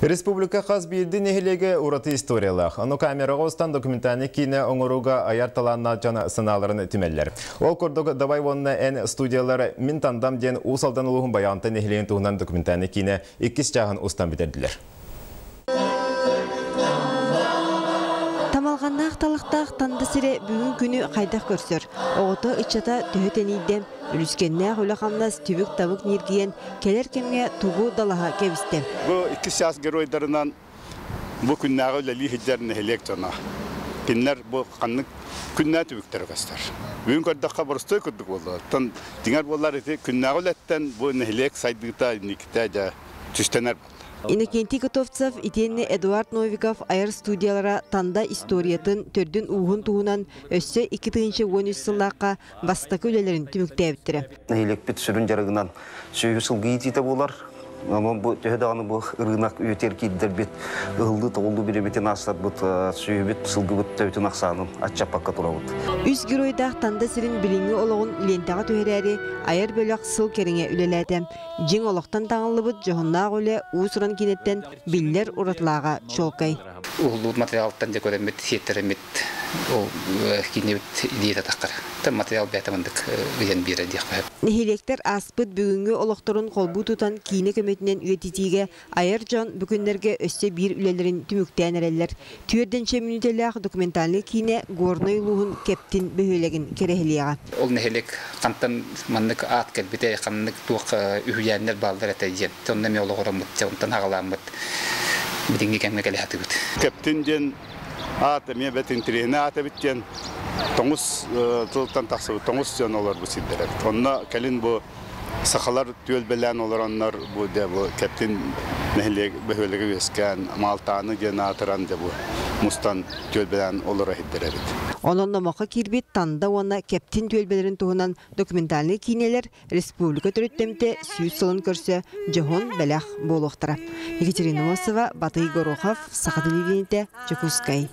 Республика қаз бейді нехелеге ураты историялақ. Аны камера ғостан документальный кине оңыруға аяр-таланна жана сыналарын түмеллер. Ол көрдігі давай онына ән студиялары min тандам ден усалдан ұлығын баянты нехелеген туғынан документальный кине 2 жағын ұстан бітерділер. Тамалғаннақ талықтақ танды сире бүгін күні қайдақ көрсір. Оғыты ұчата түйетенейден үліскеннәқ өлі қамнас түбік табық нергиен келер кемге туғу далаға кебісті. Бұл 2 жас геройдарынан бұл күннәғы өлі хиджеріне хелек жона. Кенлер бұл қанның күннә түбіктері қастар. Бүгін көрдіққа бұрыстой көрдік болды. Деңер болар еті күннәғы өлеттен бұл нехелек сайдығыта некіте жа түстенер болды. Иннокентий Котовцев итенне Эдуард Новиков айыр студиялара танда историятын төрдүн уғын туғынан өссө 2-13 сыллаққа бастакы өлелерін түмікті әбіттірі. Нехелек бит сүрін жарығынан сөйгі сылғы етейті болар. Бұл төхедағаны бұл ұрғынақ өтер кейдер бет ұғылды тоғылды береметін астар бұд сөйі бет сылғы бұд тәуітін ақсанын атчапаққа тұра бұд. Үз геройдақ танда сірін біліңі олығын лентаға төхерәрі айыр бөліқ сыл керіңе үлеләді. Жең олықтан таңылы бұд жоғыннақ өлі ұсырын кенеттен білдер ұратылаға шолқай. Ұғылды материалттан де көремет, сеттеремет, кенебет дейті таққыр. Материал бәтіміндік үйен бері дейік қойып. Нехелектер аспыт бүгінгі олықтырын қолбу тұтан кейіне көметінен үйететіге айыр жон бүкіндерге өссе бір үлелерін түміктен әрелер. Түйерденше минутеліғ документальны кейіне горной луғын кептін бөхелеген керехелеға. Ол нехелек қантан маннык ат кәлбеті қамнык туық үйенлер балдар әтәйден. Сонда ме олы ғорамыд, онтан ағаламыд. Бітінге кәмге кәлі әті бүт. Кептін ден аты мен бәтін тірені аты біттен тоңыз тұлықтан тақсы тоңыз жан олар бұл сиддерек. Онна кәлін бұл сақалар түйел бәлән олар онлар бұл кәптін бөхөлігі өскен малтаны ген атыран бұл мұстан түйел бәлән олар әйддерек. Ононна моқа кирбет танда оны кептин төлбелерін туғынан документальный кинелер республика түріттемте сүйіс сылын көрсе жоғын бәләқ болуқтыра. Екатерина Мосова, Батый Горохов, Сақадылы Венете, Чекускай.